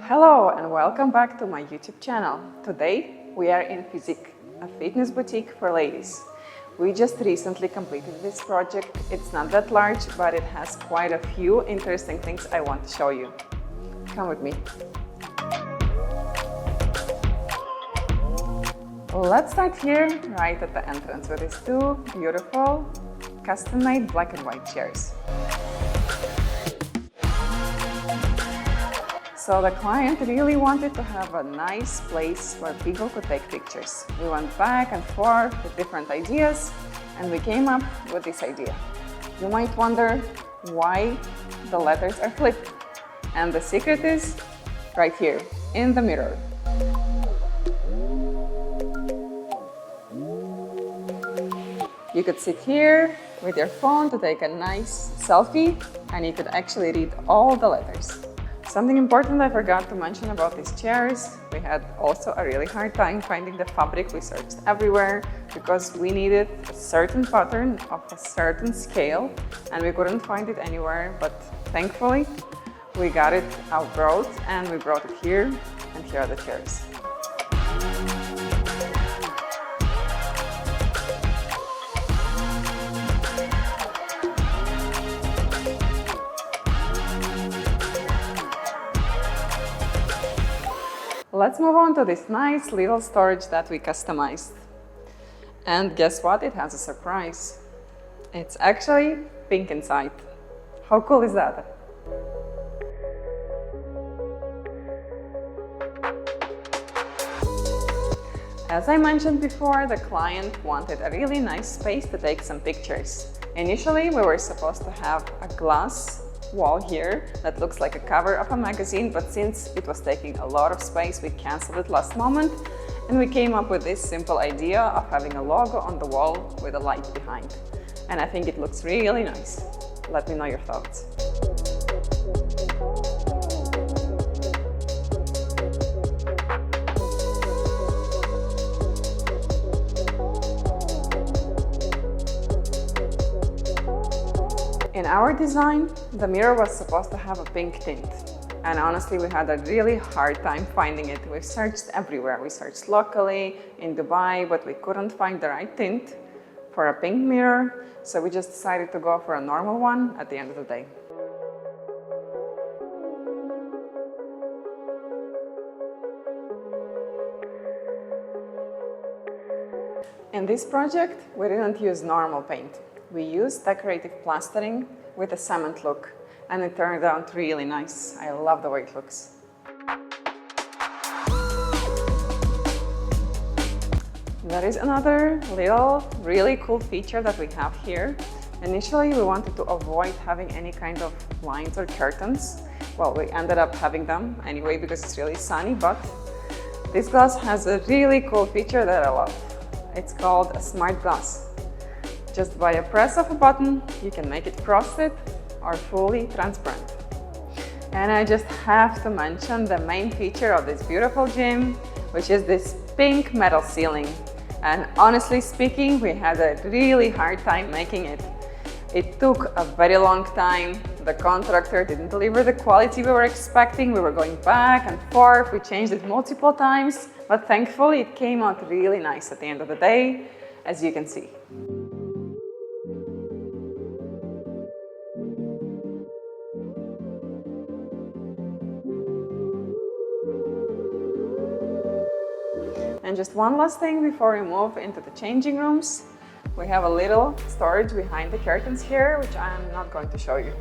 Hello and welcome back to my YouTube channel. Today we are in Fisiq, a fitness boutique for ladies. We just recently completed this project. It's not that large, but it has quite a few interesting things I want to show you. Come with me. Let's start here, right at the entrance, with these two beautiful custom-made black and white chairs. So the client really wanted to have a nice place where people could take pictures. We went back and forth with different ideas and we came up with this idea. You might wonder why the letters are flipped. And the secret is right here in the mirror. You could sit here with your phone to take a nice selfie and you could actually read all the letters. Something important I forgot to mention about these chairs, we had also a really hard time finding the fabric. We searched everywhere because we needed a certain pattern of a certain scale and we couldn't find it anywhere, but thankfully we got it abroad and we brought it here, and here are the chairs. Let's move on to this nice little storage that we customized. And guess what? It has a surprise. It's actually pink inside. How cool is that? As I mentioned before, the client wanted a really nice space to take some pictures. Initially, we were supposed to have a glass wall here that looks like a cover of a magazine, but since it was taking a lot of space, we canceled it last moment and we came up with this simple idea of having a logo on the wall with a light behind. And I think it looks really nice. Let me know your thoughts. In our design, the mirror was supposed to have a pink tint. And honestly, we had a really hard time finding it. We searched everywhere. We searched locally, in Dubai, but we couldn't find the right tint for a pink mirror. So we just decided to go for a normal one at the end of the day. In this project, we didn't use normal paint. We used decorative plastering with a cement look, and it turned out really nice. I love the way it looks. There is another little really cool feature that we have here. Initially, we wanted to avoid having any kind of blinds or curtains. Well, we ended up having them anyway because it's really sunny, but this glass has a really cool feature that I love. It's called a smart glass. Just by a press of a button, you can make it frosted or fully transparent. And I just have to mention the main feature of this beautiful gym, which is this pink metal ceiling. And honestly speaking, we had a really hard time making it. It took a very long time. The contractor didn't deliver the quality we were expecting. We were going back and forth. We changed it multiple times, but thankfully it came out really nice at the end of the day, as you can see. And just one last thing before we move into the changing rooms. We have a little storage behind the curtains here, which I'm not going to show you.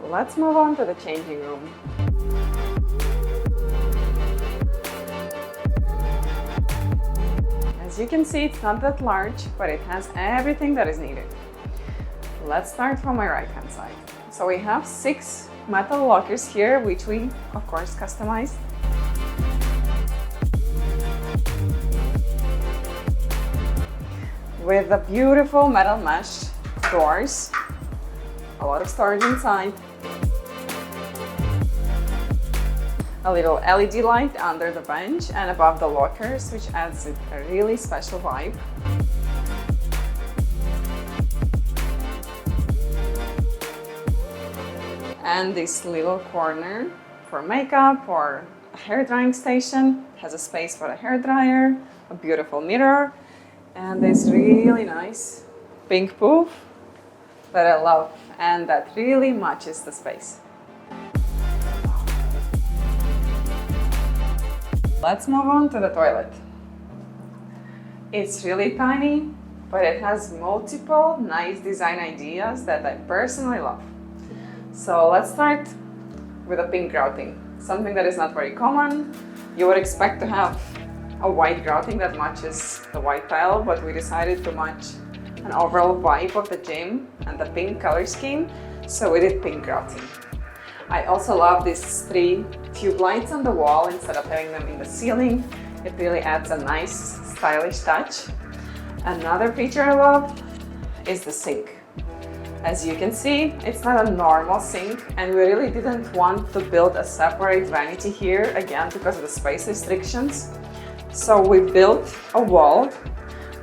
Let's move on to the changing room. As you can see, it's not that large, but it has everything that is needed. Let's start from my right-hand side. So we have 6 metal lockers here, which we, of course, customized. With the beautiful metal mesh doors, a lot of storage inside. A little LED light under the bench and above the lockers, which adds a really special vibe. And this little corner for makeup or a hair drying station. It has a space for a hair dryer, a beautiful mirror, and this really nice pink poof that I love, and that really matches the space. Let's move on to the toilet. It's really tiny, but it has multiple nice design ideas that I personally love. So let's start with a pink grouting, something that is not very common. You would expect to have a white grouting that matches the white tile, but we decided to match an overall vibe of the gym and the pink color scheme, so we did pink grouting. I also love these 3 tube lights on the wall instead of having them in the ceiling. It really adds a nice, stylish touch. Another feature I love is the sink. As you can see, it's not a normal sink, and we really didn't want to build a separate vanity here, again, because of the space restrictions. So we built a wall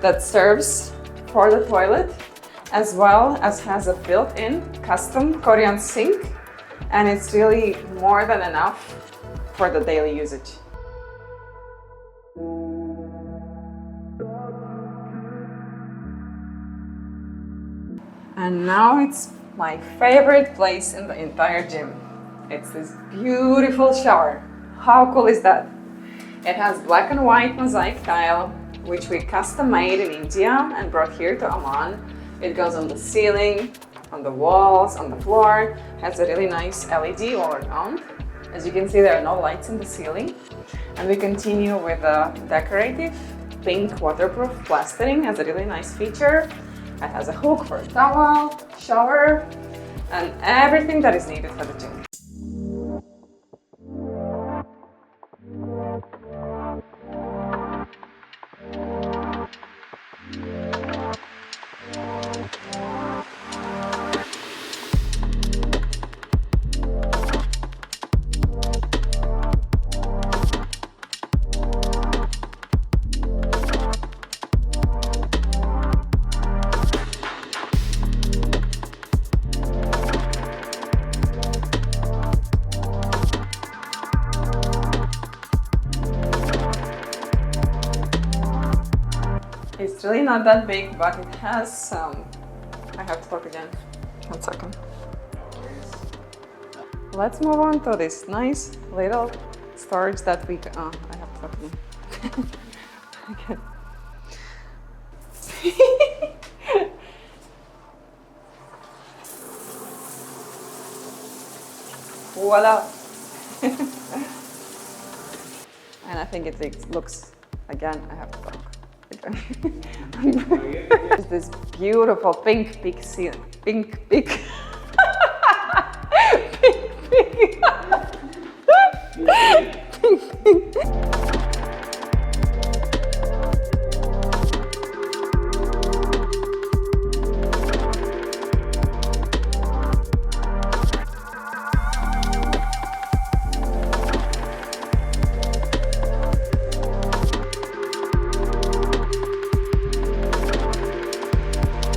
that serves for the toilet, as well as has a built-in custom Korean sink, and it's really more than enough for the daily usage. And now it's my favorite place in the entire gym. It's this beautiful shower. How cool is that? It has black and white mosaic tile, which we custom made in India and brought here to Amman. It goes on the ceiling, on the walls, on the floor. It has a really nice LED all around. As you can see, there are no lights in the ceiling. And we continue with a decorative pink waterproof plastering as a really nice feature. It has a hook for a towel, shower, and everything that is needed for the gym. It's really not that big, but it has some... I have to talk again. 1 second. Let's move on to this nice little storage that we... I have to talk again. Okay. Voila! And I think it looks... Again, I have to talk. This beautiful pink pink ceiling. Pink. Pink. Pink.